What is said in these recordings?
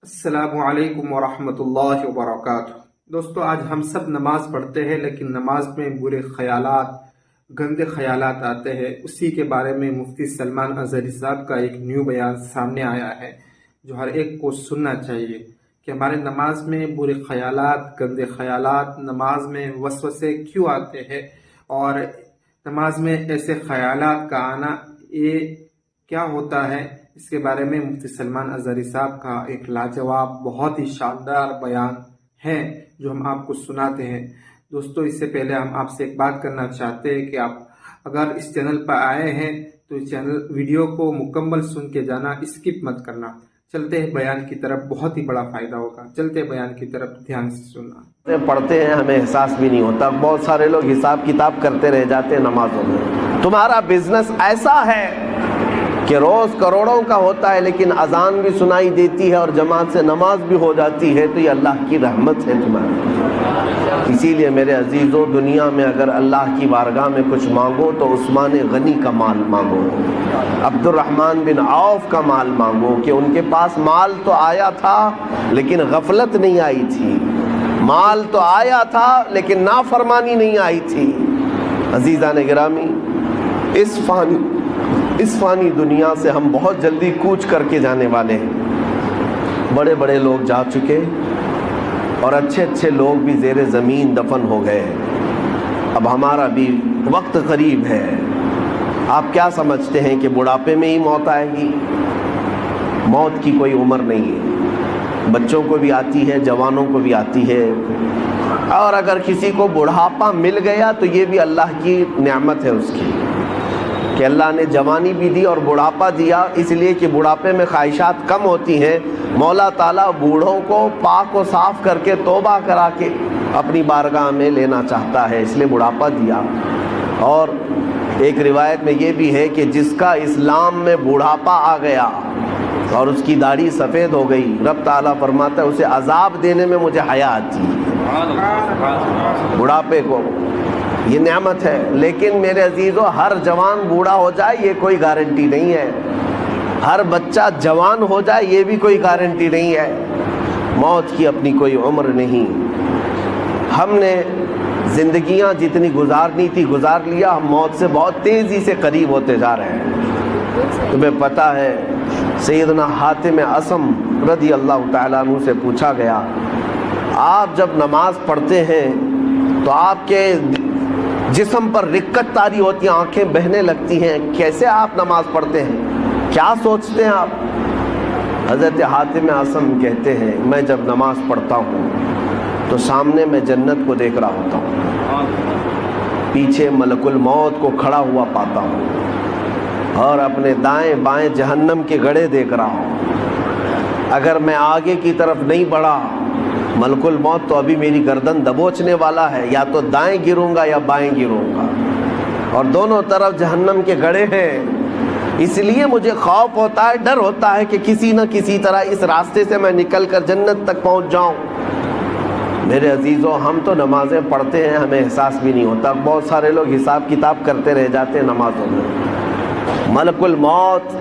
السلام علیکم ورحمۃ اللہ وبرکاتہ۔ دوستو، آج ہم سب نماز پڑھتے ہیں لیکن نماز میں برے خیالات، گندے خیالات آتے ہیں۔ اسی کے بارے میں مفتی سلمان اظہری صاحب کا ایک نیو بیان سامنے آیا ہے جو ہر ایک کو سننا چاہیے کہ ہمارے نماز میں برے خیالات، گندے خیالات، نماز میں وسوسے کیوں آتے ہیں اور نماز میں ایسے خیالات کا آنا یہ کیا ہوتا ہے۔ اس کے بارے میں مفتی سلمان اظہری صاحب کا ایک لاجواب بہت ہی شاندار بیان ہے جو ہم آپ کو سناتے ہیں۔ دوستو، اس سے پہلے ہم آپ سے ایک بات کرنا چاہتے ہیں کہ آپ اگر اس چینل پر آئے ہیں تو اس ویڈیو کو مکمل سن کے جانا، اسکپ مت کرنا۔ چلتے ہیں بیان کی طرف، بہت ہی بڑا فائدہ ہوگا۔ چلتے ہیں بیان کی طرف، دھیان سے سننا۔ پڑھتے ہیں ہمیں احساس بھی نہیں ہوتا، بہت سارے لوگ حساب کتاب کرتے رہ جاتے ہیں نمازوں میں۔ تمہارا بزنس ایسا ہے کہ روز کروڑوں کا ہوتا ہے لیکن اذان بھی سنائی دیتی ہے اور جماعت سے نماز بھی ہو جاتی ہے، تو یہ اللہ کی رحمت ہے تمہاری۔ اسی لیے میرے عزیزو، دنیا میں اگر اللہ کی بارگاہ میں کچھ مانگو تو عثمان غنی کا مال مانگو، عبد الرحمن بن عوف کا مال مانگو، کہ ان کے پاس مال تو آیا تھا لیکن غفلت نہیں آئی تھی، مال تو آیا تھا لیکن نافرمانی نہیں آئی تھی۔ عزیزان گرامی، اس فانی دنیا سے ہم بہت جلدی کوچ کر کے جانے والے ہیں۔ بڑے بڑے لوگ جا چکے اور اچھے اچھے لوگ بھی زیر زمین دفن ہو گئے۔ اب ہمارا بھی وقت قریب ہے۔ آپ کیا سمجھتے ہیں کہ بڑھاپے میں ہی موت آئے گی؟ موت کی کوئی عمر نہیں ہے، بچوں کو بھی آتی ہے، جوانوں کو بھی آتی ہے، اور اگر کسی کو بڑھاپا مل گیا تو یہ بھی اللہ کی نعمت ہے اس کی، کہ اللہ نے جوانی بھی دی اور بڑھاپا دیا، اس لیے کہ بڑھاپے میں خواہشات کم ہوتی ہیں۔ مولا تعالیٰ بوڑھوں کو پاک و صاف کر کے توبہ کرا کے اپنی بارگاہ میں لینا چاہتا ہے، اس لیے بڑھاپا دیا۔ اور ایک روایت میں یہ بھی ہے کہ جس کا اسلام میں بڑھاپا آ گیا اور اس کی داڑھی سفید ہو گئی، رب تعالیٰ فرماتا ہے اسے عذاب دینے میں مجھے حیا آتی ہے۔ بڑھاپے کو یہ نعمت ہے، لیکن میرے عزیزو، ہر جوان بوڑھا ہو جائے یہ کوئی گارنٹی نہیں ہے، ہر بچہ جوان ہو جائے یہ بھی کوئی گارنٹی نہیں ہے۔ موت کی اپنی کوئی عمر نہیں۔ ہم نے زندگیاں جتنی گزارنی تھی گزار لیا، ہم موت سے بہت تیزی سے قریب ہوتے جا رہے ہیں۔ تمہیں پتہ ہے سیدنا حاتم اصم رضی اللہ تعالیٰ عنہ سے پوچھا گیا، آپ جب نماز پڑھتے ہیں تو آپ کے جسم پر رکت طاری ہوتی ہیں، آنکھیں بہنے لگتی ہیں، کیسے آپ نماز پڑھتے ہیں، کیا سوچتے ہیں آپ؟ حضرت حاتم اصم کہتے ہیں، میں جب نماز پڑھتا ہوں تو سامنے میں جنت کو دیکھ رہا ہوتا ہوں، پیچھے ملک الموت کو کھڑا ہوا پاتا ہوں، اور اپنے دائیں بائیں جہنم کے گڑھے دیکھ رہا ہوں۔ اگر میں آگے کی طرف نہیں بڑھا، ملک الموت تو ابھی میری گردن دبوچنے والا ہے، یا تو دائیں گروں گا یا بائیں گروں گا، اور دونوں طرف جہنم کے گڑھے ہیں۔ اس لیے مجھے خوف ہوتا ہے، ڈر ہوتا ہے کہ کسی نہ کسی طرح اس راستے سے میں نکل کر جنت تک پہنچ جاؤں۔ میرے عزیزو، ہم تو نمازیں پڑھتے ہیں، ہمیں احساس بھی نہیں ہوتا، بہت سارے لوگ حساب کتاب کرتے رہ جاتے ہیں نمازوں میں۔ ملک الموت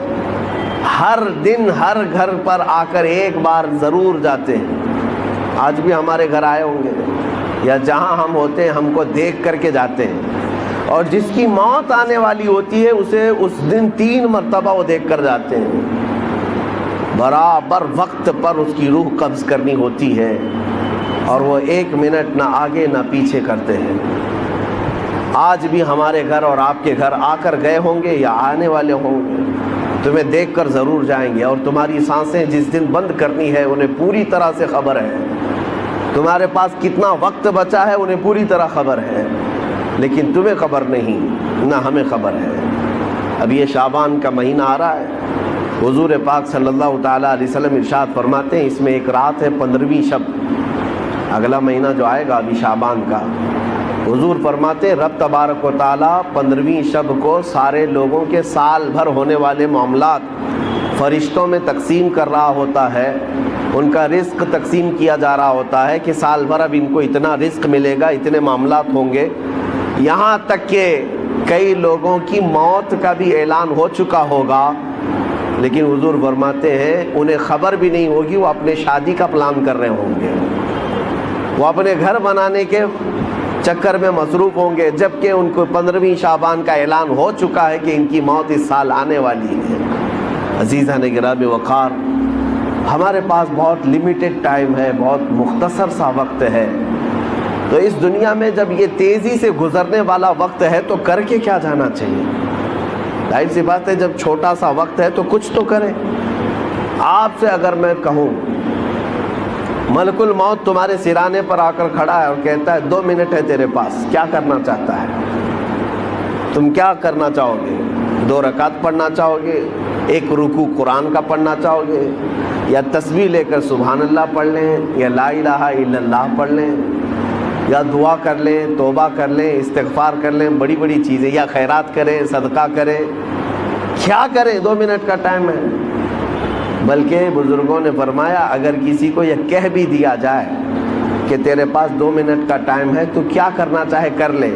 ہر دن ہر گھر پر آ کر ایک بار ضرور جاتے ہیں۔ آج بھی ہمارے گھر آئے ہوں گے، یا جہاں ہم ہوتے ہیں ہم کو دیکھ کر کے جاتے ہیں، اور جس کی موت آنے والی ہوتی ہے اسے اس دن 3 مرتبہ وہ دیکھ کر جاتے ہیں۔ برابر وقت پر اس کی روح قبض کرنی ہوتی ہے، اور وہ 1 منٹ نہ آگے نہ پیچھے کرتے ہیں۔ آج بھی ہمارے گھر اور آپ کے گھر آ کر گئے ہوں گے یا آنے والے ہوں گے، تمہیں دیکھ کر ضرور جائیں گے، اور تمہاری سانسیں جس دن بند کرنی ہے انہیں پوری طرح سے خبر ہے، تمہارے پاس کتنا وقت بچا ہے انہیں پوری طرح خبر ہے، لیکن تمہیں خبر نہیں، نہ ہمیں خبر ہے۔ اب یہ شعبان کا مہینہ آ رہا ہے، حضور پاک صلی اللہ تعالیٰ علیہ وسلم ارشاد فرماتے ہیں اس میں ایک رات ہے 15ویں شب، اگلا مہینہ جو آئے گا ابھی شعبان کا، حضور فرماتے ہیں رب تبارک و تعالیٰ 15ویں شب کو سارے لوگوں کے سال بھر ہونے والے معاملات فرشتوں میں تقسیم کر رہا ہوتا ہے، ان کا رزق تقسیم کیا جا رہا ہوتا ہے کہ سال بھر اب ان کو اتنا رزق ملے گا، اتنے معاملات ہوں گے، یہاں تک کہ کئی لوگوں کی موت کا بھی اعلان ہو چکا ہوگا، لیکن حضور فرماتے ہیں انہیں خبر بھی نہیں ہوگی، وہ اپنے شادی کا پلان کر رہے ہوں گے، وہ اپنے گھر بنانے کے چکر میں مصروف ہوں گے، جبکہ ان کو 15ویں شعبان کا اعلان ہو چکا ہے کہ ان کی موت اس سال آنے والی ہے۔ عزیزان گرامی وقار، ہمارے پاس بہت لمیٹڈ ٹائم ہے، بہت مختصر سا وقت ہے، تو اس دنیا میں جب یہ تیزی سے گزرنے والا وقت ہے تو کر کے کیا جانا چاہیے؟ ظاہر سی بات ہے جب چھوٹا سا وقت ہے تو کچھ تو کریں۔ آپ سے اگر میں کہوں ملک الموت تمہارے سرانے پر آ کر کھڑا ہے اور کہتا ہے 2 منٹ ہے تیرے پاس، کیا کرنا چاہتا ہے؟ تم کیا کرنا چاہو گے؟ 2 رکعت پڑھنا چاہو گے، 1 رکوع قرآن کا پڑھنا چاہو گے، یا تسبیح لے کر سبحان اللہ پڑھ لیں، یا لا الہ الا اللہ پڑھ لیں، یا دعا کر لیں، توبہ کر لیں، استغفار کر لیں، بڑی بڑی چیزیں، یا خیرات کریں، صدقہ کریں، کیا کریں؟ 2 منٹ کا ٹائم ہے۔ بلکہ بزرگوں نے فرمایا اگر کسی کو یہ کہہ بھی دیا جائے کہ تیرے پاس 2 منٹ کا ٹائم ہے تو کیا کرنا چاہے کر لے،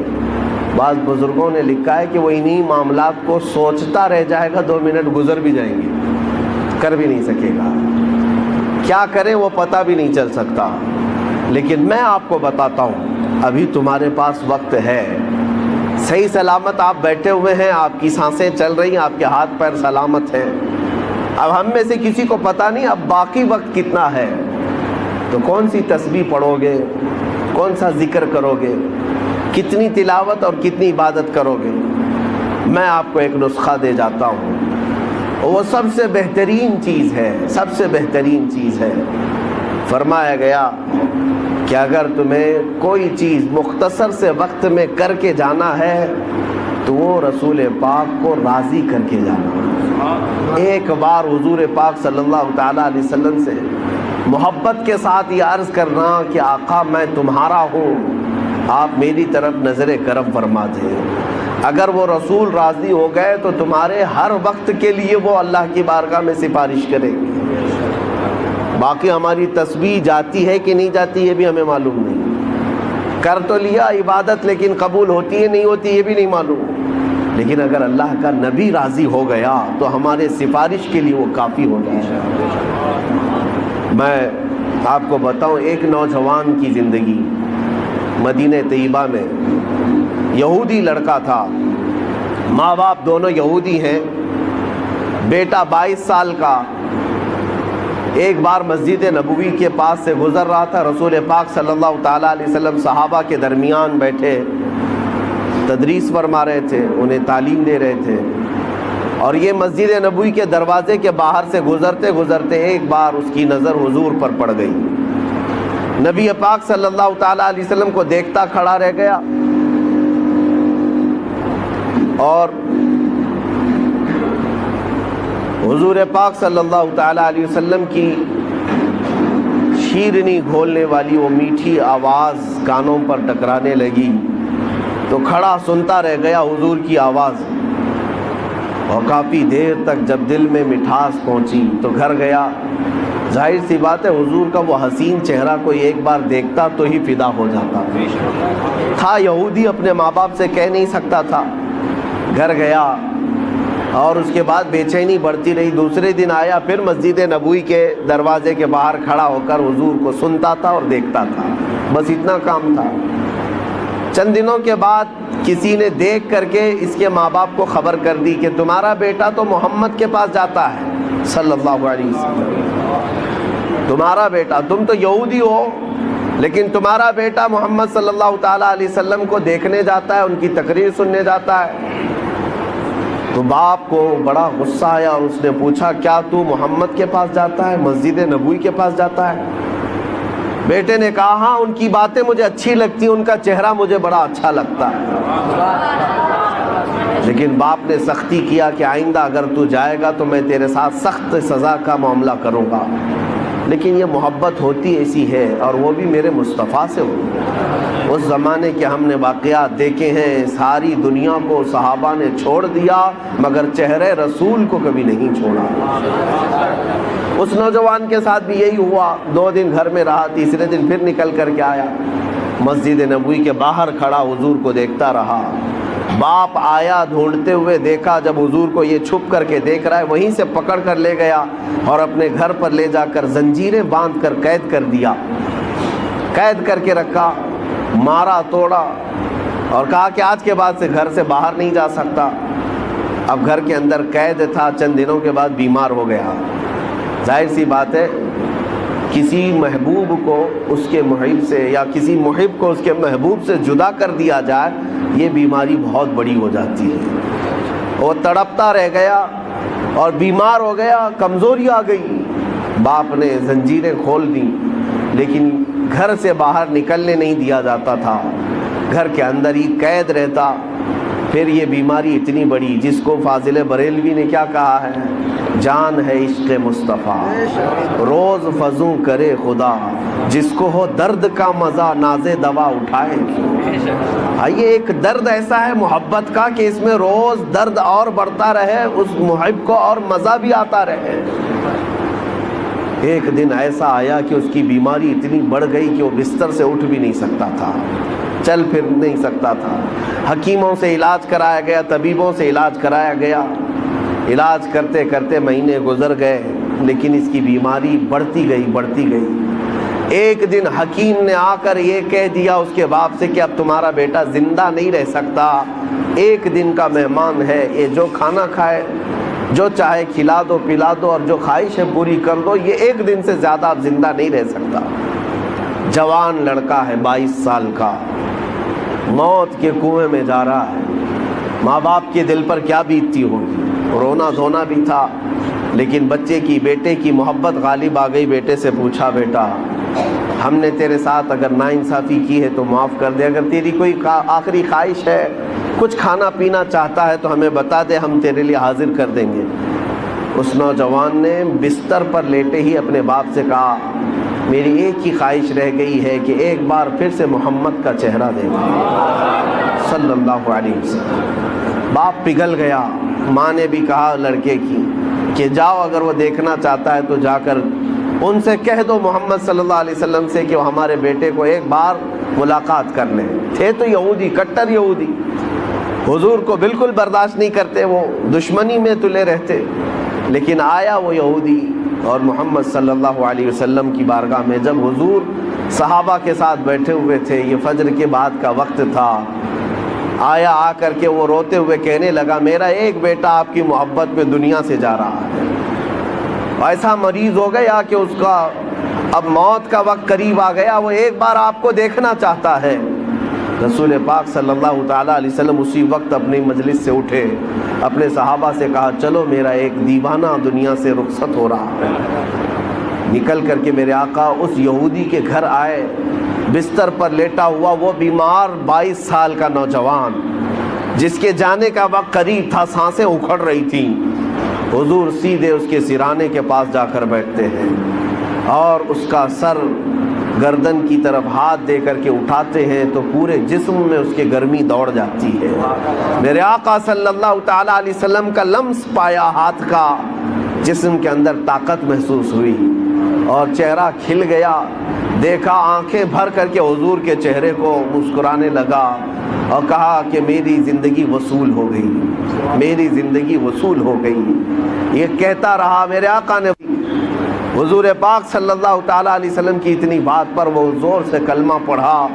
بعض بزرگوں نے لکھا ہے کہ وہ انہی معاملات کو سوچتا رہ جائے گا، 2 منٹ گزر بھی جائیں گے، کر بھی نہیں سکے گا، کیا کریں وہ پتہ بھی نہیں چل سکتا۔ لیکن میں آپ کو بتاتا ہوں ابھی تمہارے پاس وقت ہے، صحیح سلامت آپ بیٹھے ہوئے ہیں، آپ کی سانسیں چل رہی ہیں، آپ کے ہاتھ پیر سلامت ہیں۔ اب ہم میں سے کسی کو پتہ نہیں اب باقی وقت کتنا ہے، تو کون سی تسبیح پڑھو گے، کون سا ذکر کرو گے، کتنی تلاوت اور کتنی عبادت کرو گے؟ میں آپ کو ایک نسخہ دے جاتا ہوں، وہ سب سے بہترین چیز ہے، سب سے بہترین چیز ہے۔ فرمایا گیا کہ اگر تمہیں کوئی چیز مختصر سے وقت میں کر کے جانا ہے تو وہ رسول پاک کو راضی کر کے جانا۔ ایک بار حضور پاک صلی اللہ تعالیٰ علیہ وسلم سے محبت کے ساتھ یہ عرض کرنا کہ آقا میں تمہارا ہوں، آپ میری طرف نظر کرم فرما دیں۔ اگر وہ رسول راضی ہو گئے تو تمہارے ہر وقت کے لیے وہ اللہ کی بارگاہ میں سفارش کریں گے۔ باقی ہماری تسبیح جاتی ہے کہ نہیں جاتی یہ بھی ہمیں معلوم نہیں، کر تو لیا عبادت لیکن قبول ہوتی ہے نہیں ہوتی یہ بھی نہیں معلوم، لیکن اگر اللہ کا نبی راضی ہو گیا تو ہمارے سفارش کے لیے وہ کافی ہو گیا۔ میں آپ کو بتاؤں ایک نوجوان کی زندگی، مدینہ طیبہ میں یہودی لڑکا تھا، ماں باپ دونوں یہودی ہیں، بیٹا 22 سال کا ایک بار مسجد نبوی کے پاس سے گزر رہا تھا، رسول پاک صلی اللہ تعالیٰ علیہ وسلم صحابہ کے درمیان بیٹھے تدریس فرما رہے تھے، انہیں تعلیم دے رہے تھے، اور یہ مسجد نبوی کے دروازے کے باہر سے گزرتے گزرتے ایک بار اس کی نظر حضور پر پڑ گئی، نبی پاک صلی اللہ تعالیٰ علیہ وسلم کو دیکھتا کھڑا رہ گیا، اور حضور پاک صلی اللہ تعالیٰ علیہ وسلم کی شیرنی گھولنے والی وہ میٹھی آواز کانوں پر ٹکرانے لگی تو کھڑا سنتا رہ گیا حضور کی آواز، اور کافی دیر تک جب دل میں مٹھاس پہنچی تو گھر گیا۔ ظاہر سی بات ہے حضور کا وہ حسین چہرہ کوئی ایک بار دیکھتا تو ہی فدا ہو جاتا تھا، یہودی اپنے ماں باپ سے کہہ نہیں سکتا تھا، گھر گیا اور اس کے بعد بے چینی بڑھتی رہی۔ دوسرے دن آیا، پھر مسجد نبوی کے دروازے کے باہر کھڑا ہو کر حضور کو سنتا تھا اور دیکھتا تھا، بس اتنا کام تھا۔ چند دنوں کے بعد کسی نے دیکھ کر کے اس کے ماں باپ کو خبر کر دی کہ تمہارا بیٹا تو محمد کے پاس جاتا ہے صلی اللہ علیہ وسلم، تمہارا بیٹا، تم تو یہودی ہو لیکن تمہارا بیٹا محمد صلی اللہ تعالیٰ علیہ وسلم کو دیکھنے جاتا ہے، ان کی تقریر سننے جاتا ہے۔ تو باپ کو بڑا غصہ آیا اور اس نے پوچھا کیا تو محمد کے پاس جاتا ہے، مسجد نبوی کے پاس جاتا ہے؟ بیٹے نے کہا ہاں ان کی باتیں مجھے اچھی لگتی، ان کا چہرہ مجھے بڑا اچھا لگتا ہے، لیکن باپ نے سختی کیا کہ آئندہ اگر تو جائے گا تو میں تیرے ساتھ سخت سزا کا معاملہ کروں گا، لیکن یہ محبت ہوتی ایسی ہے اور وہ بھی میرے مصطفیٰ سے ہوئی۔ اس زمانے کے ہم نے واقعات دیکھے ہیں، ساری دنیا کو صحابہ نے چھوڑ دیا مگر چہرے رسول کو کبھی نہیں چھوڑا۔ اس نوجوان کے ساتھ بھی یہی ہوا، 2 دن گھر میں رہا، تیسرے دن پھر نکل کر کے آیا، مسجد نبوی کے باہر کھڑا حضور کو دیکھتا رہا، باپ آیا ڈھونڈتے ہوئے، دیکھا جب حضور کو یہ چھپ کر کے دیکھ رہا ہے، وہیں سے پکڑ کر لے گیا اور اپنے گھر پر لے جا کر زنجیریں باندھ کر قید کر دیا، قید کر کے رکھا، مارا توڑا اور کہا کہ آج کے بعد سے گھر سے باہر نہیں جا سکتا۔ اب گھر کے اندر قید تھا، چند دنوں کے بعد بیمار ہو گیا۔ ظاہر سی بات ہے کسی محبوب کو اس کے محب سے یا کسی محب کو اس کے محبوب سے جدا کر دیا جائے، یہ بیماری بہت بڑی ہو جاتی ہے۔ وہ تڑپتا رہ گیا اور بیمار ہو گیا، کمزوری آ گئی۔ باپ نے زنجیریں کھول دیں، لیکن گھر سے باہر نکلنے نہیں دیا جاتا تھا، گھر کے اندر ہی قید رہتا۔ پھر یہ بیماری اتنی بڑی جس کو فاضل بریلوی نے کیا کہا ہے، جان ہے عشق مصطفیٰ روز فزوں کرے خدا، جس کو ہو درد کا مزہ ناز دوا اٹھائے کیوں۔ یہ ایک درد ایسا ہے محبت کا کہ اس میں روز درد اور بڑھتا رہے، اس محب کو اور مزہ بھی آتا رہے۔ ایک دن ایسا آیا کہ اس کی بیماری اتنی بڑھ گئی کہ وہ بستر سے اٹھ بھی نہیں سکتا تھا، چل پھر نہیں سکتا تھا۔ حکیموں سے علاج کرایا گیا، طبیبوں سے علاج کرایا گیا، علاج کرتے کرتے مہینے گزر گئے، لیکن اس کی بیماری بڑھتی گئی۔ ایک دن حکیم نے آ کر یہ کہہ دیا اس کے باپ سے کہ اب تمہارا بیٹا زندہ نہیں رہ سکتا، ایک دن کا مہمان ہے، یہ جو کھانا کھائے، جو چاہے کھلا دو پلا دو اور جو خواہش ہے پوری کر دو، یہ ایک دن سے زیادہ اب زندہ نہیں رہ سکتا۔ جوان لڑکا ہے، 22 سال کا، موت کے کنویں میں جا رہا ہے۔ ماں باپ کے دل پر کیا بیتتی ہوگی، رونا دھونا بھی تھا، لیکن بچے کی، بیٹے کی محبت غالب آ گئی۔ بیٹے سے پوچھا، بیٹا ہم نے تیرے ساتھ اگر ناانصافی کی ہے تو معاف کر دے، اگر تیری کوئی آخری خواہش ہے، کچھ کھانا پینا چاہتا ہے تو ہمیں بتا دے، ہم تیرے لیے حاضر کر دیں گے۔ اس نوجوان نے بستر پر لیٹے ہی اپنے باپ سے کہا، میری ایک ہی خواہش رہ گئی ہے کہ ایک بار پھر سے محمد کا چہرہ دیکھیں صلی اللہ علیہ وسلم۔ باپ پگھل گیا۔ ماں نے بھی کہا لڑکے کی کہ جاؤ، اگر وہ دیکھنا چاہتا ہے تو جا کر ان سے کہہ دو محمد صلی اللہ علیہ وسلم سے کہ وہ ہمارے بیٹے کو ایک بار ملاقات کر لیں۔ تھے تو یہودی، کٹر یہودی، حضور کو بالکل برداشت نہیں کرتے، وہ دشمنی میں تلے رہتے، لیکن آیا وہ یہودی اور محمد صلی اللہ علیہ وسلم کی بارگاہ میں جب حضور صحابہ کے ساتھ بیٹھے ہوئے تھے، یہ فجر کے بعد کا وقت تھا، آیا، آ کر کے وہ روتے ہوئے کہنے لگا، میرا ایک بیٹا آپ کی محبت میں دنیا سے جا رہا ہے، ایسا مریض ہو گیا کہ اس کا اب موت کا وقت قریب آ گیا، وہ ایک بار آپ کو دیکھنا چاہتا ہے۔ رسول پاک صلی اللہ تعالیٰ علیہ وسلم اسی وقت اپنی مجلس سے اٹھے، اپنے صحابہ سے کہا، چلو میرا ایک دیوانہ دنیا سے رخصت ہو رہا ہے۔ نکل کر کے میرے آقا اس یہودی کے گھر آئے، بستر پر لیٹا ہوا وہ بیمار 22 سال کا نوجوان جس کے جانے کا وقت قریب تھا، سانسیں اکھڑ رہی تھیں۔ حضور سیدھے اس کے سرانے کے پاس جا کر بیٹھتے ہیں اور اس کا سر گردن کی طرف ہاتھ دے کر کے اٹھاتے ہیں تو پورے جسم میں اس کے گرمی دوڑ جاتی ہے۔ میرے آقا صلی اللہ تعالیٰ علیہ وسلم کا لمس پایا ہاتھ کا، جسم کے اندر طاقت محسوس ہوئی اور چہرہ کھل گیا۔ دیکھا، آنکھیں بھر کر کے حضور کے چہرے کو مسکرانے لگا اور کہا کہ میری زندگی وصول ہو گئی، میری زندگی وصول ہو گئی۔ یہ کہتا رہا، میرے آقا نے حضور پاک صلی اللہ تعالیٰ علیہ وسلم کی اتنی بات پر وہ زور سے کلمہ پڑھا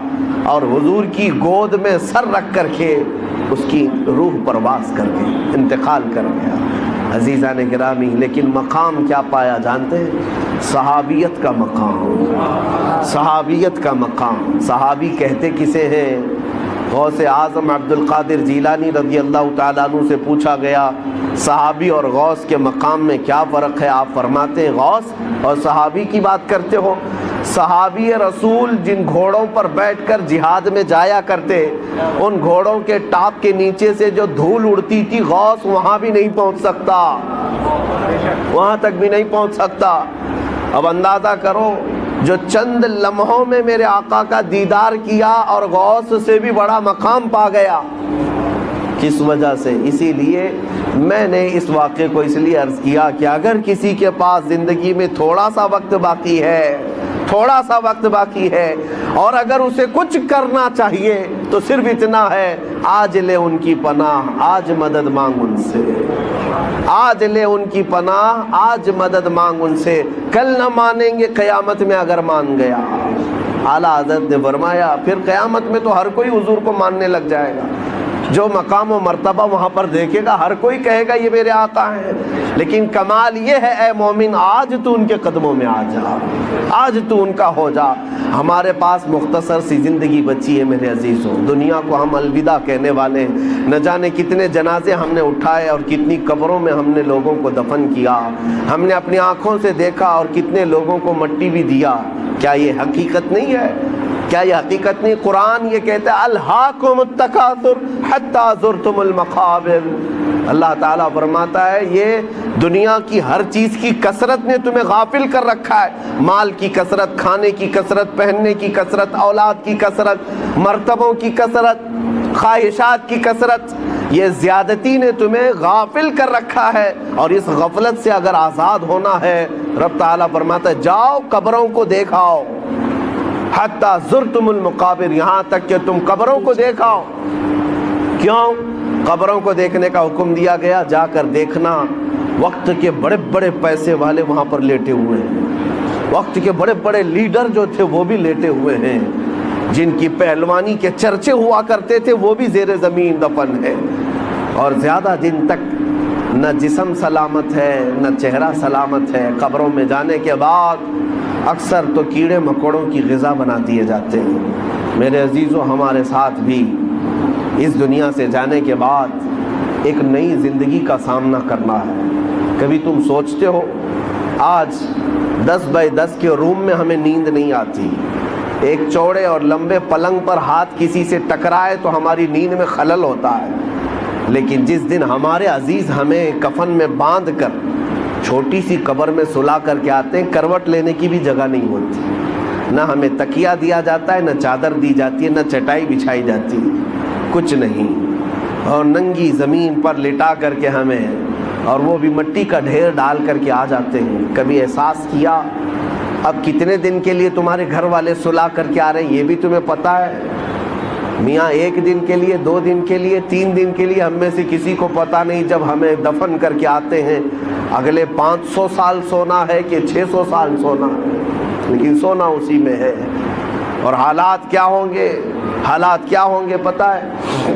اور حضور کی گود میں سر رکھ کر کے اس کی روح پرواز کر کے انتقال کر گیا۔ عزیزان گرامی، لیکن مقام کیا پایا جانتے ہیں؟ صحابیت کا مقام، صحابیت کا مقام۔ صحابی کہتے کسے ہیں؟ غوث اعظم عبد القادر جیلانی رضی اللہ تعالیٰ عنہ سے پوچھا گیا، صحابی اور غوث کے مقام میں کیا فرق ہے؟ آپ فرماتے ہیں، غوث اور صحابی کی بات کرتے ہو؟ صحابی رسول جن گھوڑوں پر بیٹھ کر جہاد میں جایا کرتے، ان گھوڑوں کے ٹاپ کے نیچے سے جو دھول اڑتی تھی، غوث وہاں بھی نہیں پہنچ سکتا، وہاں تک بھی نہیں پہنچ سکتا۔ اب اندازہ کرو، جو چند لمحوں میں میرے آقا کا دیدار کیا اور غوث سے بھی بڑا مقام پا گیا، کس وجہ سے؟ اسی لیے میں نے اس واقعے کو اس لیے عرض کیا کہ اگر کسی کے پاس زندگی میں تھوڑا سا وقت باقی ہے، تھوڑا سا وقت باقی ہے، اور اگر اسے کچھ کرنا چاہیے تو صرف اتنا ہے، آج لے ان کی پناہ، آج مدد مانگ ان سے، آج لے ان کی پناہ، آج مدد مانگ ان سے، کل نہ مانیں گے قیامت میں اگر مان گیا۔ اعلیٰ حضرت نے فرمایا پھر قیامت میں تو ہر کوئی حضور کو ماننے لگ جائے گا، جو مقام و مرتبہ وہاں پر دیکھے گا ہر کوئی کہے گا یہ میرے آقا ہیں، لیکن کمال یہ ہے اے مومن آج تو ان کے قدموں میں آ جا، آج تو ان کا ہو جا۔ ہمارے پاس مختصر سی زندگی بچی ہے میرے عزیزوں، دنیا کو ہم الوداع کہنے والے ہیں، نہ جانے کتنے جنازے ہم نے اٹھائے اور کتنی قبروں میں ہم نے لوگوں کو دفن کیا، ہم نے اپنی آنکھوں سے دیکھا اور کتنے لوگوں کو مٹی بھی دیا۔ کیا یہ حقیقت نہیں ہے؟ کیا یہ حقیقت نہیں؟ قرآن یہ کہتا ہے الہاکم التکاثر حتی زرتم المقابر۔ اللہ تعالیٰ فرماتا ہے یہ دنیا کی ہر چیز کی کثرت نے تمہیں غافل کر رکھا ہے، مال کی کثرت، کھانے کی کثرت، پہننے کی کثرت، اولاد کی کثرت، مرتبوں کی کثرت، خواہشات کی کثرت، یہ زیادتی نے تمہیں غافل کر رکھا ہے، اور اس غفلت سے اگر آزاد ہونا ہے رب تعالیٰ فرماتا ہے جاؤ قبروں کو دیکھاؤ، حتی زرتم المقابر، یہاں تک کہ تم قبروں کو دیکھاؤ۔ کیوں قبروں کو دیکھنے کا حکم دیا گیا؟ جا کر دیکھنا وقت کے بڑے بڑے پیسے والے وہاں پر لیٹے ہوئے ہیں، وقت کے بڑے بڑے لیڈر جو تھے وہ بھی لیٹے ہوئے ہیں، جن کی پہلوانی کے چرچے ہوا کرتے تھے وہ بھی زیر زمین دفن ہے، اور زیادہ دن تک نہ جسم سلامت ہے نہ چہرہ سلامت ہے۔ قبروں میں جانے کے بعد اکثر تو کیڑے مکوڑوں کی غذا بنا دیے جاتے ہیں۔ میرے عزیزوں ہمارے ساتھ بھی اس دنیا سے جانے کے بعد ایک نئی زندگی کا سامنا کرنا ہے۔ کبھی تم سوچتے ہو آج 10 بائی 10 کے روم میں ہمیں نیند نہیں آتی، ایک چوڑے اور لمبے پلنگ پر ہاتھ کسی سے ٹکرائے تو ہماری نیند میں خلل ہوتا ہے، لیکن جس دن ہمارے عزیز ہمیں کفن میں باندھ کر چھوٹی سی قبر میں سلا کر کے آتے ہیں، کروٹ لینے کی بھی جگہ نہیں ہوتی، نہ ہمیں تکیہ دیا جاتا ہے، نہ چادر دی جاتی ہے، نہ چٹائی بچھائی جاتی ہے، کچھ نہیں، اور ننگی زمین پر لٹا کر کے ہمیں، اور وہ بھی مٹی کا ڈھیر ڈال کر کے آ جاتے ہیں۔ کبھی احساس کیا اب کتنے دن کے لیے تمہارے گھر والے سلا کر کے آ رہے ہیں یہ بھی تمہیں پتہ ہے؟ میاں 1 دن کے لیے، 2 دن کے لیے، 3 دن کے لیے ہم میں سے کسی کو پتہ نہیں جب ہمیں دفن کر کے آتے ہیں اگلے 500 سال سونا ہے کہ 600 سال سونا ہے، لیکن سونا اسی میں ہے۔ اور حالات کیا ہوں گے، حالات کیا ہوں گے پتہ ہے؟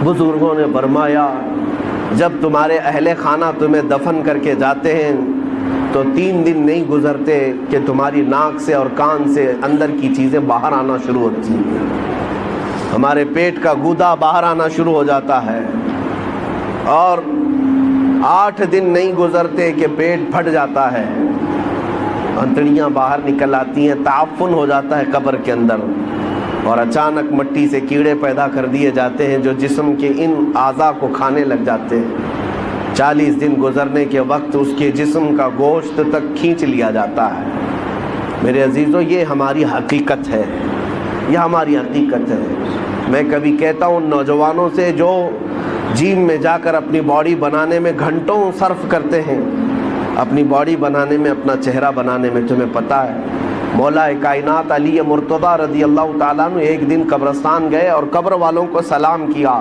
بزرگوں نے فرمایا جب تمہارے اہل خانہ تمہیں دفن کر کے جاتے ہیں تو 3 دن نہیں گزرتے کہ تمہاری ناک سے اور کان سے اندر کی چیزیں باہر آنا شروع ہوتی ہیں، ہمارے پیٹ کا گودا باہر آنا شروع ہو جاتا ہے، اور 8 دن نہیں گزرتے کہ پیٹ پھٹ جاتا ہے، انتڑیاں باہر نکل آتی ہیں، تعفن ہو جاتا ہے قبر کے اندر، اور اچانک مٹی سے کیڑے پیدا کر دیے جاتے ہیں جو جسم کے ان اعضاء کو کھانے لگ جاتے ہیں۔ 40 دن گزرنے کے وقت اس کے جسم کا گوشت تک کھینچ لیا جاتا ہے۔ میرے عزیزوں یہ ہماری حقیقت ہے، یہ ہماری حقیقت ہے۔ میں کبھی کہتا ہوں نوجوانوں سے جو جیم میں جا کر اپنی باڈی بنانے میں گھنٹوں صرف کرتے ہیں، اپنی باڈی بنانے میں، اپنا چہرہ بنانے میں، تمہیں پتہ ہے مولا کائنات علی مرتضیٰ رضی اللہ تعالیٰ عنہ ایک دن قبرستان گئے اور قبر والوں کو سلام کیا،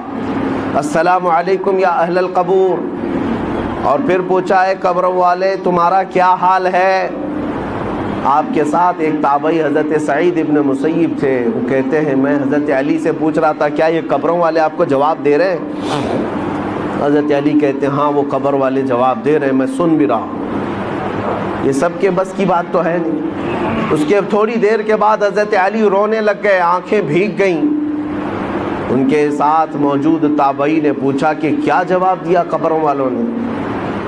السلام علیکم یا اہل القبور، اور پھر پوچھا ہے قبر والے تمہارا کیا حال ہے؟ آپ کے ساتھ ایک تابعی حضرت سعید ابن مسیب تھے، وہ کہتے ہیں میں حضرت علی سے پوچھ رہا تھا کیا یہ قبروں والے آپ کو جواب دے رہے ہیں؟ حضرت علی کہتے ہیں ہاں وہ قبر والے جواب دے رہے ہیں، میں سن بھی رہا ہوں۔ یہ سب کے بس کی بات تو ہے نہیں۔ اس کے تھوڑی دیر کے بعد حضرت علی رونے لگ گئے، آنکھیں بھیگ گئیں۔ ان کے ساتھ موجود تابعی نے پوچھا کہ کیا جواب دیا قبروں والوں نے؟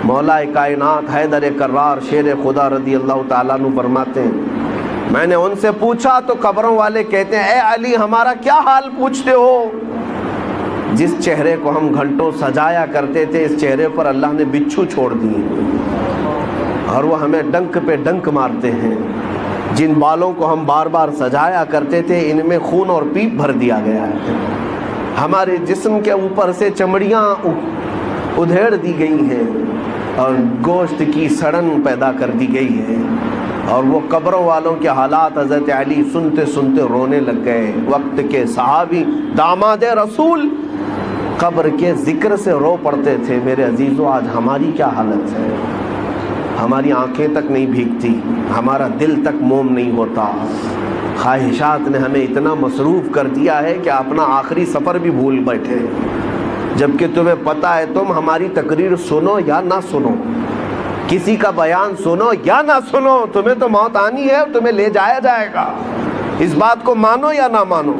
مولا کائنات حیدر کرار شیر خدا رضی اللہ تعالیٰ عنہ فرماتے ہیں میں نے ان سے پوچھا تو قبروں والے کہتے ہیں اے علی ہمارا کیا حال پوچھتے ہو؟ جس چہرے کو ہم گھنٹوں سجایا کرتے تھے اس چہرے پر اللہ نے بچھو چھوڑ دیے اور وہ ہمیں ڈنک پہ ڈنک مارتے ہیں۔ جن بالوں کو ہم بار بار سجایا کرتے تھے ان میں خون اور پیپ بھر دیا گیا ہے، ہمارے جسم کے اوپر سے چمڑیاں ادھیڑ دی گئی ہیں اور گوشت کی سڑن پیدا کر دی گئی ہے، اور وہ قبروں والوں کے حالات حضرت علی سنتے سنتے رونے لگ گئے. وقت کے صحابی داماد رسول قبر کے ذکر سے رو پڑتے تھے. میرے عزیزو آج ہماری کیا حالت ہے؟ ہماری آنکھیں تک نہیں بھیگتی، ہمارا دل تک موم نہیں ہوتا. خواہشات نے ہمیں اتنا مصروف کر دیا ہے کہ اپنا آخری سفر بھی بھول بیٹھے، جبکہ تمہیں پتہ ہے تم ہماری تقریر سنو یا نہ سنو، کسی کا بیان سنو یا نہ سنو، تمہیں تو موت آنی ہے اور تمہیں لے جایا جائے گا. اس بات کو مانو یا نہ مانو.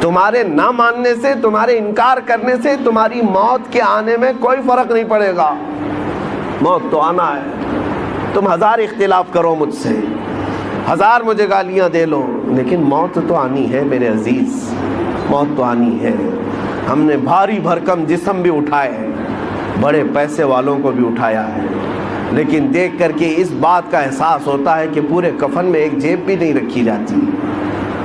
تمہارے نہ ماننے سے، تمہارے انکار کرنے سے تمہاری موت کے آنے میں کوئی فرق نہیں پڑے گا. موت تو آنا ہے. تم ہزار اختلاف کرو مجھ سے، ہزار مجھے گالیاں دے لو، لیکن موت تو آنی ہے میرے عزیز. موت تو آنی ہے. ہم نے بھاری بھرکم جسم بھی اٹھائے ہیں، بڑے پیسے والوں کو بھی اٹھایا ہے، لیکن دیکھ کر کے اس بات کا احساس ہوتا ہے کہ پورے کفن میں ایک جیب بھی نہیں رکھی جاتی.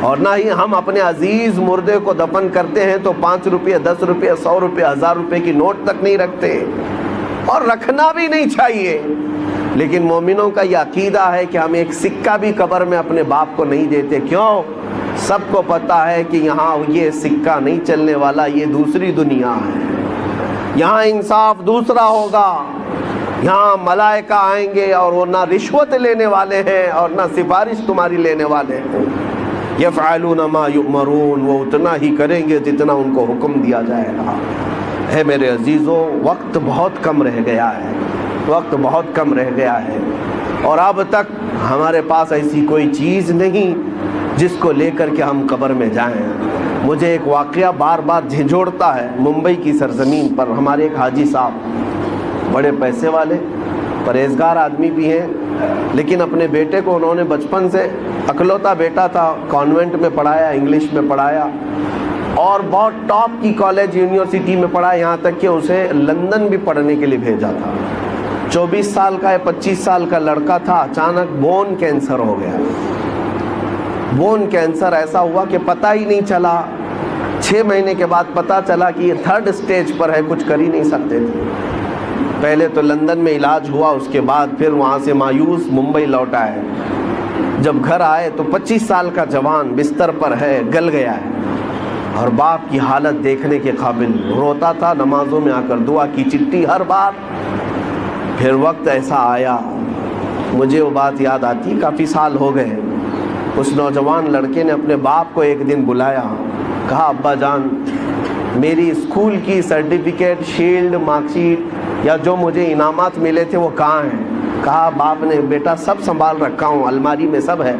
اور نہ ہی ہم اپنے عزیز مردے کو دفن کرتے ہیں تو 5 روپے 10 روپے 100 روپے 1000 روپے کی نوٹ تک نہیں رکھتے، اور رکھنا بھی نہیں چاہیے. لیکن مومنوں کا یہ عقیدہ ہے کہ ہم ایک سکہ بھی قبر میں اپنے باپ کو نہیں دیتے. کیوں؟ سب کو پتہ ہے کہ یہاں یہ سکہ نہیں چلنے والا، یہ دوسری دنیا ہے. یہاں انصاف دوسرا ہوگا. یہاں ملائکہ آئیں گے اور وہ نہ رشوت لینے والے ہیں اور نہ سفارش تمہاری لینے والے ہیں. یفعلون ما یؤمرون، وہ اتنا ہی کریں گے جتنا ان کو حکم دیا جائے گا. ہے میرے عزیزوں، وقت بہت کم رہ گیا ہے، وقت بہت کم رہ گیا ہے، اور اب تک ہمارے پاس ایسی کوئی چیز نہیں جس کو لے کر کے ہم قبر میں جائیں. مجھے ایک واقعہ بار بار جھنجھوڑتا ہے. ممبئی کی سرزمین پر ہمارے ایک حاجی صاحب، بڑے پیسے والے، پرہیزگار آدمی بھی ہیں، لیکن اپنے بیٹے کو انہوں نے بچپن سے، اکلوتا بیٹا تھا، کانوینٹ میں پڑھایا، انگلش میں پڑھایا، اور بہت ٹاپ کی کالج یونیورسٹی میں پڑھا، یہاں تک کہ اسے لندن بھی پڑھنے کے لیے بھیجا تھا. 24 سال کا یا 25 سال کا لڑکا تھا، اچانک بون کینسر ہو گیا. بون کینسر ایسا ہوا کہ پتہ ہی نہیں چلا. 6 مہینے کے بعد پتہ چلا کہ یہ 3rd سٹیج پر ہے، کچھ کر ہی نہیں سکتے تھے. پہلے تو لندن میں علاج ہوا، اس کے بعد پھر وہاں سے مایوس ممبئی لوٹ آئے. جب گھر آئے تو 25 سال کا جوان بستر پر ہے، گل گیا ہے، اور باپ کی حالت دیکھنے کے قابل. روتا تھا، نمازوں میں آ کر دعا کی چٹھی ہر بار. پھر وقت ایسا آیا، مجھے وہ بات یاد آتی، کافی سال ہو گئے. اس نوجوان لڑکے نے اپنے باپ کو ایک دن بلایا، کہا ابا جان میری اسکول کی سرٹیفکیٹ، شیلڈ، مارک شیٹ یا جو مجھے انعامات ملے تھے وہ کہاں ہیں؟ کہا باپ نے بیٹا سب سنبھال رکھا ہوں، الماری میں سب ہے،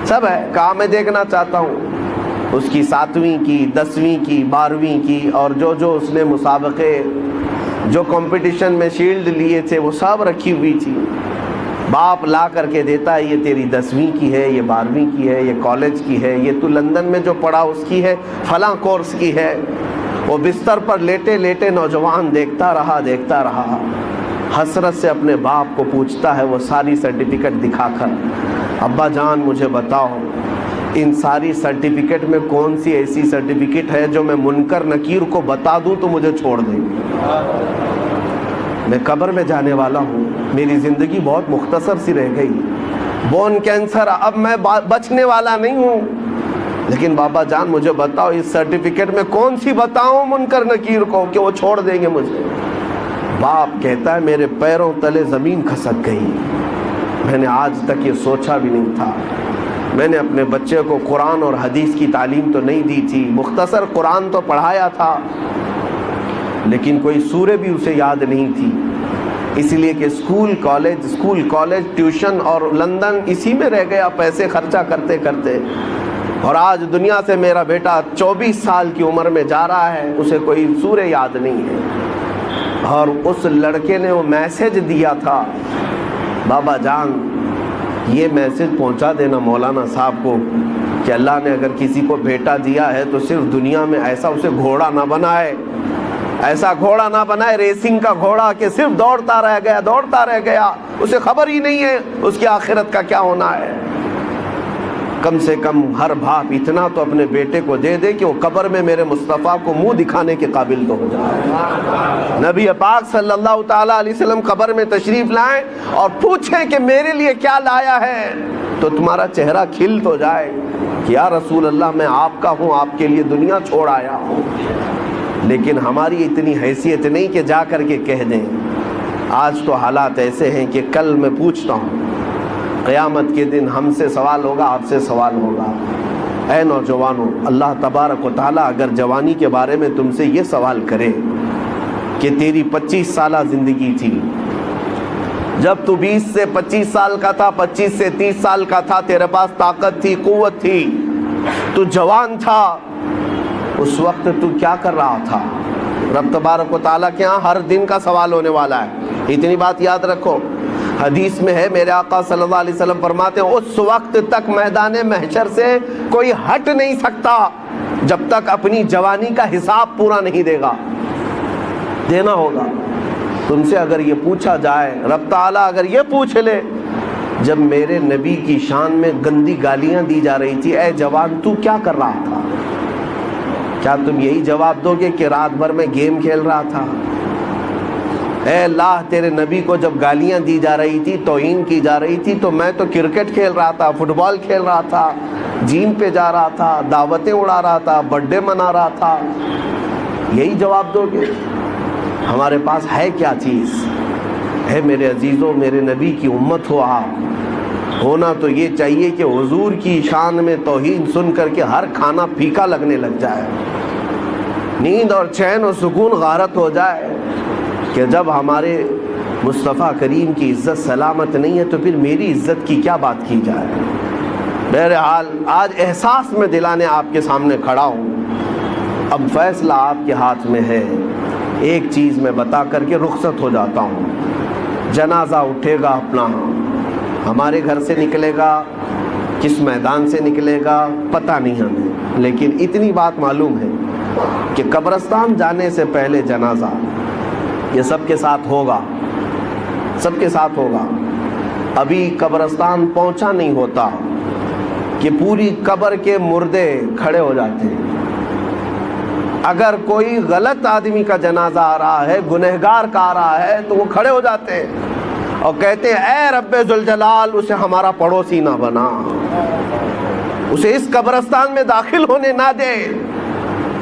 سب ہے. کہا میں دیکھنا چاہتا ہوں. اس کی 7ویں کی، 10ویں کی، 12ویں کی، اور جو اس نے مسابقے، جو کمپٹیشن میں شیلڈ لیے تھے وہ سب رکھی ہوئی تھی. باپ لا کر کے دیتا ہے، یہ تیری 10ویں کی ہے، یہ 12ویں کی ہے، یہ کالج کی ہے، یہ تو لندن میں جو پڑھا اس کی ہے، فلاں کورس کی ہے. وہ بستر پر لیٹے لیٹے نوجوان دیکھتا رہا. حسرت سے اپنے باپ کو پوچھتا ہے وہ ساری سرٹیفکیٹ دکھا کر، ابا جان مجھے بتاؤ ان ساری سرٹیفکیٹ میں کون سی ایسی سرٹیفکیٹ ہے جو میں منکر نکیر کو بتا دوں تو مجھے چھوڑ دیں؟ میں قبر میں جانے والا ہوں، میری زندگی بہت مختصر سی رہ گئی. بون کینسر، اب میں بچنے والا نہیں ہوں، لیکن بابا جان مجھے بتاؤ اس سرٹیفکیٹ میں کون سی بتاؤں منکر نکیر کو کہ وہ چھوڑ دیں گے مجھے؟ باپ کہتا ہے میرے پیروں تلے زمین کھسک گئی. میں نے آج تک یہ سوچا بھی نہیں تھا. میں نے اپنے بچے کو قرآن اور حدیث کی تعلیم تو نہیں دی تھی، مختصر قرآن تو پڑھایا تھا، لیکن کوئی سورہ بھی اسے یاد نہیں تھی. اس لیے کہ اسکول کالج ٹیوشن اور لندن اسی میں رہ گیا، پیسے خرچہ کرتے کرتے. اور آج دنیا سے میرا بیٹا 24 سال کی عمر میں جا رہا ہے، اسے کوئی سورہ یاد نہیں ہے. اور اس لڑکے نے وہ میسج دیا تھا، بابا جان یہ میسج پہنچا دینا مولانا صاحب کو کہ اللہ نے اگر کسی کو بیٹا دیا ہے تو صرف دنیا میں ایسا اسے گھوڑا نہ بنائے، ایسا گھوڑا نہ بنائے ریسنگ کا گھوڑا کہ صرف دوڑتا رہ گیا، اسے خبر ہی نہیں ہے اس کی آخرت کا کیا ہونا ہے. کم سے کم ہر باپ اتنا تو اپنے بیٹے کو دے دے کہ وہ قبر میں میرے مصطفیٰ کو منہ دکھانے کے قابل تو ہو جائے۔ نبی پاک صلی اللہ تعالیٰ علیہ وسلم قبر میں تشریف لائیں اور پوچھیں کہ میرے لیے کیا لایا ہے، تو تمہارا چہرہ کھل تو جائے کہ یا رسول اللہ میں آپ کا ہوں، آپ کے لیے دنیا چھوڑ آیا ہوں۔ لیکن ہماری اتنی حیثیت نہیں کہ جا کر کے کہہ دیں۔ آج تو حالات ایسے ہیں کہ کل میں پوچھتا ہوں، قیامت کے دن ہم سے سوال ہوگا، آپ سے سوال ہوگا۔ اے نوجوانوں، اللہ تبارک و تعالیٰ اگر جوانی کے بارے میں تم سے یہ سوال کرے کہ تیری 25 سالہ زندگی تھی، جب تو 20 سے 25 سال کا تھا، 25 سے 30 سال کا تھا، تیرے پاس طاقت تھی، قوت تھی، تو جوان تھا، اس وقت تو کیا کر رہا تھا؟ رب تبارک و تعالیٰ کے ہاں ہر دن کا سوال ہونے والا ہے، اتنی بات یاد رکھو۔ حدیث میں ہے، میرے آقا صلی اللہ علیہ وسلم فرماتے ہیں اس وقت تک میدان محشر سے کوئی ہٹ نہیں سکتا جب تک اپنی جوانی کا حساب پورا نہیں دے گا۔ دینا ہوگا۔ تم سے اگر یہ پوچھا جائے، رب تعالیٰ اگر یہ پوچھ لے، جب میرے نبی کی شان میں گندی گالیاں دی جا رہی تھی، اے جوان تو کیا کر رہا تھا؟ کیا تم یہی جواب دو گے کہ رات بھر میں گیم کھیل رہا تھا؟ اے اللہ، تیرے نبی کو جب گالیاں دی جا رہی تھی، توہین کی جا رہی تھی، تو میں تو کرکٹ کھیل رہا تھا، فٹ بال کھیل رہا تھا، جیم پہ جا رہا تھا، دعوتیں اڑا رہا تھا، برتھ ڈے منا رہا تھا۔ یہی جواب دو گے؟ ہمارے پاس ہے کیا چیز؟ ہے میرے عزیزوں، میرے نبی کی امت ہو آپ، ہونا تو یہ چاہیے کہ حضور کی شان میں توہین سن کر کے ہر کھانا پھیکا لگنے لگ جائے، نیند اور چین اور سکون غارت ہو جائے کہ جب ہمارے مصطفیٰ کریم کی عزت سلامت نہیں ہے تو پھر میری عزت کی کیا بات کی جائے۔ بہرحال آج احساس میں دلانے آپ کے سامنے کھڑا ہوں، اب فیصلہ آپ کے ہاتھ میں ہے۔ ایک چیز میں بتا کر کے رخصت ہو جاتا ہوں، جنازہ اٹھے گا اپنا، ہمارے گھر سے نکلے گا، کس میدان سے نکلے گا پتہ نہیں ہمیں، لیکن اتنی بات معلوم ہے کہ قبرستان جانے سے پہلے جنازہ یہ سب کے ساتھ ہوگا، سب کے ساتھ ہوگا۔ ابھی قبرستان پہنچا نہیں ہوتا کہ پوری قبر کے مردے کھڑے ہو جاتے ہیں۔ اگر کوئی غلط آدمی کا جنازہ آ رہا ہے، گنہگار کا آ رہا ہے، تو وہ کھڑے ہو جاتے ہیں اور کہتے ہیں اے رب ذوالجلال اسے ہمارا پڑوسی نہ بنا، اسے اس قبرستان میں داخل ہونے نہ دے،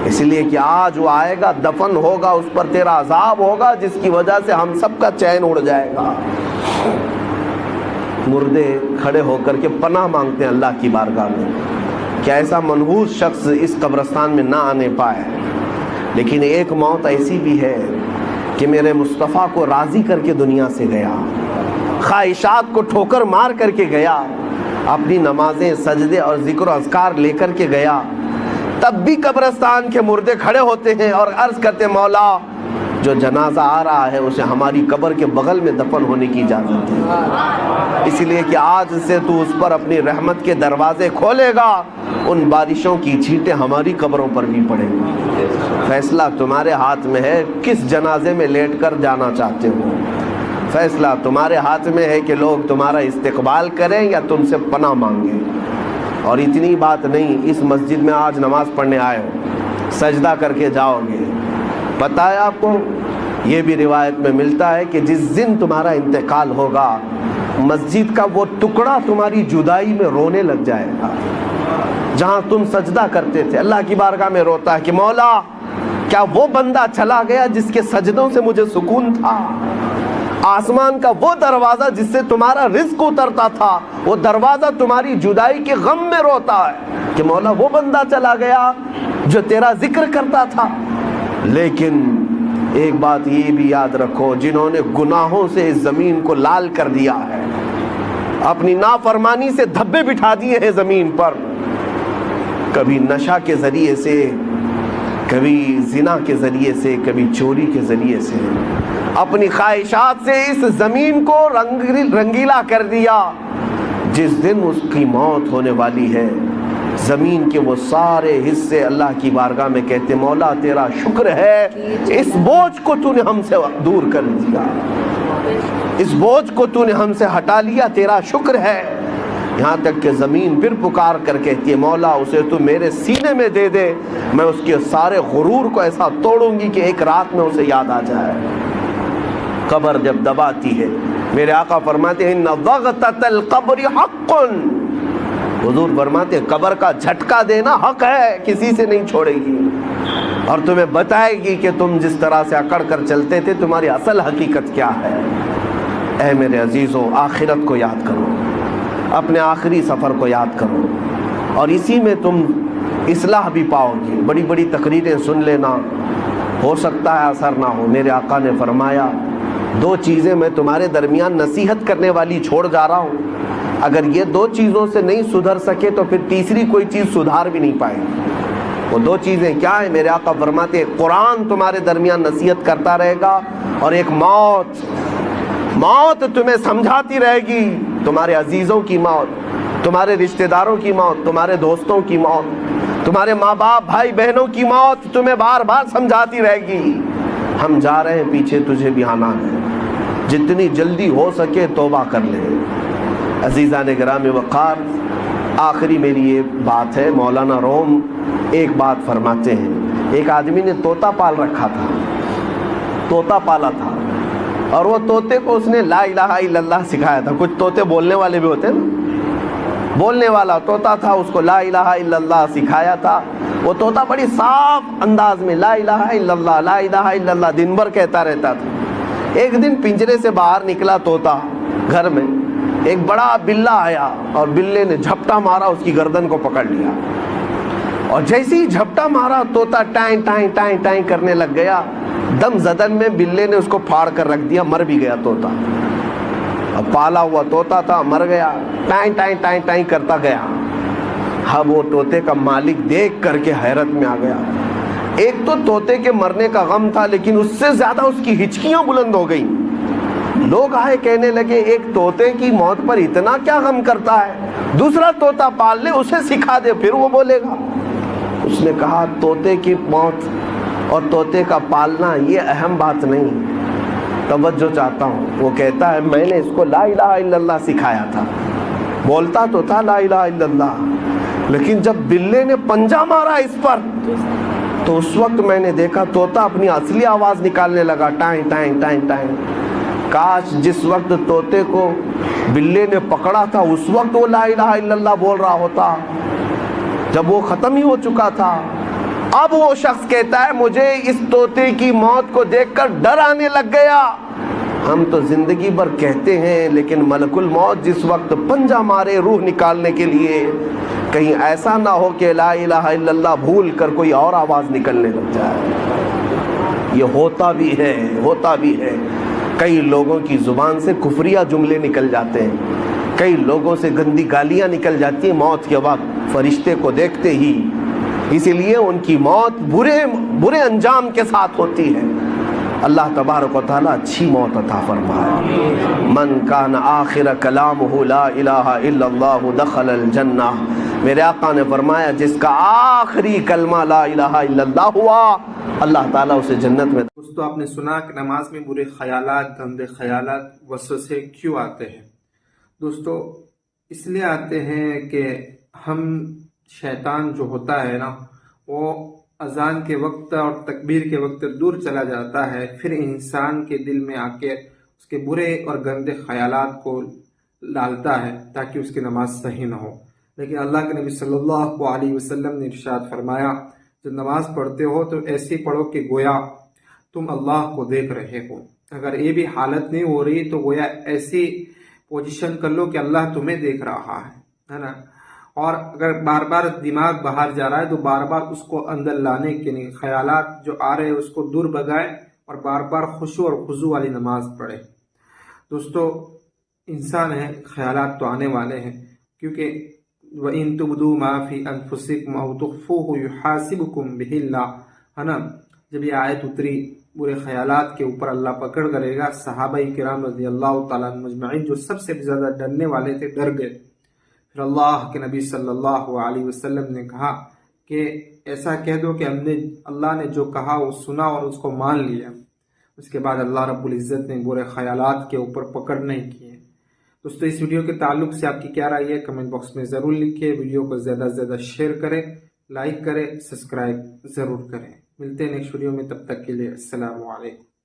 اس لیے کہ آج وہ آئے گا، دفن ہوگا، اس پر تیرا عذاب ہوگا، جس کی وجہ سے ہم سب کا چین اڑ جائے گا۔ مردے کھڑے ہو کر کے پناہ مانگتے ہیں اللہ کی بارگاہ میں کہ ایسا منحوس شخص اس قبرستان میں نہ آنے پائے۔ لیکن ایک موت ایسی بھی ہے کہ میرے مصطفیٰ کو راضی کر کے دنیا سے گیا، خواہشات کو ٹھوکر مار کر کے گیا، اپنی نمازیں، سجدے اور ذکر و اذکار لے کر کے گیا، تب بھی قبرستان کے مردے کھڑے ہوتے ہیں اور عرض کرتے مولا جو جنازہ آ رہا ہے اسے ہماری قبر کے بغل میں دفن ہونے کی اجازت ہے، اس لیے کہ آج سے تو اس پر اپنی رحمت کے دروازے کھولے گا، ان بارشوں کی چھینٹیں ہماری قبروں پر بھی پڑیں گی۔ فیصلہ تمہارے ہاتھ میں ہے، کس جنازے میں لیٹ کر جانا چاہتے ہو؟ فیصلہ تمہارے ہاتھ میں ہے کہ لوگ تمہارا استقبال کریں یا تم سے پناہ مانگیں۔ اور اتنی بات نہیں، اس مسجد میں آج نماز پڑھنے آئے ہو، سجدہ کر کے جاؤ گے، پتہ ہے آپ کو یہ بھی روایت میں ملتا ہے کہ جس دن تمہارا انتقال ہوگا مسجد کا وہ ٹکڑا تمہاری جدائی میں رونے لگ جائے گا، جہاں تم سجدہ کرتے تھے اللہ کی بارگاہ میں روتا ہے کہ مولا کیا وہ بندہ چلا گیا جس کے سجدوں سے مجھے سکون تھا، آسمان کا وہ دروازہ جس سے تمہارا رزق اترتا تھا، وہ دروازہ تمہاری جدائی کے غم میں روتا ہے کہ مولا وہ بندہ چلا گیا جو تیرا ذکر کرتا تھا۔ لیکن ایک بات یہ بھی یاد رکھو، جنہوں نے گناہوں سے اس زمین کو لال کر دیا ہے، اپنی نافرمانی سے دھبے بٹھا دیے ہیں زمین پر، کبھی نشہ کے ذریعے سے، کبھی زنا کے ذریعے سے، کبھی چوری کے ذریعے سے، اپنی خواہشات سے اس زمین کو رنگیلا کر دیا، جس دن اس کی موت ہونے والی ہے زمین کے وہ سارے حصے اللہ کی بارگاہ میں کہتے مولا تیرا شکر ہے اس بوجھ کو تو نے ہم سے دور کر دیا، اس بوجھ کو تو نے ہم سے ہٹا لیا، تیرا شکر ہے۔ یہاں تک کہ زمین پھر پکار کر کہتی ہے مولا اسے تو میرے سینے میں دے دے، میں اس کے سارے غرور کو ایسا توڑوں گی کہ ایک رات میں اسے یاد آ جائے۔ قبر جب دباتی ہے، میرے آقا فرماتے ہیں ان ضغطۃ القبر حق، حضور فرماتے ہیں قبر کا جھٹکا دینا حق ہے، کسی سے نہیں چھوڑے گی، اور تمہیں بتائے گی کہ تم جس طرح سے اکڑ کر چلتے تھے تمہاری اصل حقیقت کیا ہے۔ اے میرے عزیزو، آخرت کو یاد کرو، اپنے آخری سفر کو یاد کرو، اور اسی میں تم اصلاح بھی پاؤ گی۔ بڑی بڑی تقریریں سن لینا، ہو سکتا ہے اثر نہ ہو۔ میرے آقا نے فرمایا دو چیزیں میں تمہارے درمیان نصیحت کرنے والی چھوڑ جا رہا ہوں، اگر یہ دو چیزوں سے نہیں سدھر سکے تو پھر تیسری کوئی چیز سدھار بھی نہیں پائے گی۔ وہ دو چیزیں کیا ہیں؟ میرے آقا فرماتے ہیں قرآن تمہارے درمیان نصیحت کرتا رہے گا، اور ایک موت تمہیں سمجھاتی رہے گی، تمہارے عزیزوں کی موت، تمہارے رشتہ داروں کی موت، تمہارے دوستوں کی موت، تمہارے ماں باپ بھائی بہنوں کی موت تمہیں بار بار سمجھاتی رہے گی۔ ہم جا رہے ہیں، پیچھے تجھے بھی آنا ہے، جتنی جلدی ہو سکے توبہ کر لے۔ عزیزان گرامی وقار، آخری میری یہ بات ہے، مولانا روم ایک بات فرماتے ہیں، ایک آدمی نے طوطا پال رکھا تھا، طوطا پالا تھا، اور وہ طوطے کو اس نے لا الہ الا اللہ سکھایا تھا۔ کچھ طوطے بولنے والے بھی ہوتے ہیں نا، بولنے والا طوطا تھا، اس کو لا الہ الا اللہ سکھایا تھا۔ وہ طوطا بڑی صاف انداز میں لا الہ الا اللہ لا الہ الا اللہ دن بھر کہتا رہتا تھا۔ ایک دن پنجرے سے باہر نکلا طوطا، گھر میں ایک بڑا بلہ آیا، اور بلے نے جھپٹا مارا، اس کی گردن کو پکڑ لیا، اور جیسے ہی جھپٹا مارا طوطا ٹائیں ٹائیں ٹائیں ٹائیں کرنے لگ گیا۔ دم زدن میں بلے نے اس کو پھاڑ کر رکھ دیا، مر بھی گیا طوطا۔ اب پالا ہوا طوطا تھا، مر گیا، ٹائیں ٹائیں ٹائیں ٹائیں کرتا گیا۔ اب وہ طوطے کا مالک دیکھ کر کے حیرت میں آ گیا۔ ایک تو طوطے کے مرنے کا غم تھا، لیکن اس سے زیادہ اس کی ہچکیاں بلند ہو گئیں۔ لوگ آئے کہنے لگے ایک طوطے کی موت پر اتنا کیا غم کرتا ہے، دوسرا طوطا پال لے، اسے سکھا دے، پھر وہ بولے گا۔ اس نے کہا طوطے کی موت اور طوطے کا پالنا یہ اہم بات نہیں، توجہ چاہتا ہوں۔ وہ کہتا ہے میں نے اس کو لا الہ الا اللہ سکھایا تھا، بولتا تو تھا لا الہ الا اللہ، لیکن جب بلے نے پنجہ مارا اس پر تو اس وقت میں نے دیکھا طوطا اپنی اصلی آواز نکالنے لگا، ٹائیں ٹائیں ٹائیں ٹائیں۔ کاش جس وقت طوطے کو بلے نے پکڑا تھا اس وقت وہ لا الہ الا اللہ بول رہا ہوتا، جب وہ ختم ہی ہو چکا تھا۔ اب وہ شخص کہتا ہے مجھے اس طوطے کی موت کو دیکھ کر ڈر آنے لگ گیا۔ ہم تو زندگی بھر کہتے ہیں، لیکن ملک الموت جس وقت پنجہ مارے روح نکالنے کے لیے، کہیں ایسا نہ ہو کہ لا الہ الا اللہ بھول کر کوئی اور آواز نکلنے لگ جائے۔ یہ ہوتا بھی ہے۔ کئی لوگوں کی زبان سے کفریہ جملے نکل جاتے ہیں، کئی لوگوں سے گندی گالیاں نکل جاتی ہیں موت کے وقت فرشتے کو دیکھتے ہی، اسی لیے ان کی موت برے انجام کے ساتھ ہوتی ہے۔ اللہ تبارک و تعالیٰ اچھی موت عطا فرمائے۔ من کان آخر کلامہ لا الہ الا اللہ دخل الجنہ، میرے آقا نے فرمایا جس کا آخری کلمہ لا الہ الا اللہ ہوا اللہ تعالیٰ اسے جنت میں۔ دوستو آپ نے سنا کہ نماز میں برے خیالات، گندے خیالات، وسوسے کیوں آتے ہیں؟ دوستو اس لیے آتے ہیں کہ ہم شیطان جو ہوتا ہے نا، وہ اذان کے وقت اور تکبیر کے وقت دور چلا جاتا ہے، پھر انسان کے دل میں آ کے اس کے برے اور گندے خیالات کو ڈالتا ہے تاکہ اس کی نماز صحیح نہ ہو۔ لیکن اللہ کے نبی صلی اللہ علیہ وسلم نے ارشاد فرمایا جب نماز پڑھتے ہو تو ایسی پڑھو کہ گویا تم اللہ کو دیکھ رہے ہو۔ اگر یہ بھی حالت نہیں ہو رہی تو گویا ایسی پوزیشن کر لو کہ اللہ تمہیں دیکھ رہا ہے نا۔ اور اگر بار بار دماغ باہر جا رہا ہے تو بار بار اس کو اندر لانے کے لیے خیالات جو آ رہے ہیں اس کو دور بگائے اور بار بار خشوع اور خضوع والی نماز پڑھے۔ دوستو انسان ہے، خیالات تو آنے والے ہیں، کیونکہ وَإِن تُبْدُوا مَا فِي أَنفُسِكُمْ أَوْ تُخْفُوهُ يُحَاسِبْكُمْ بِهِ اللَّهُ، ہے نا۔ جب یہ آیت اتری برے خیالات کے اوپر اللہ پکڑ کرے گا، صحابہ کرام رضی اللہ تعالیٰ مجمعین جو سب سے زیادہ ڈرنے والے تھے ڈر گئے۔ پھر اللہ کے نبی صلی اللہ علیہ وسلم نے کہا کہ ایسا کہہ دو کہ اللہ نے جو کہا وہ سنا اور اس کو مان لیا۔ اس کے بعد اللہ رب العزت نے برے خیالات کے اوپر پکڑ نہیں کیے۔ دوستو اس ویڈیو کے تعلق سے آپ کی کیا رائے ہے کمنٹ باکس میں ضرور لکھیں، ویڈیو کو زیادہ سے زیادہ شیئر کریں، لائک کریں، سبسکرائب ضرور کریں۔ ملتے ہیں نیکسٹ ویڈیو میں، تب تک کے لیے السلام علیکم۔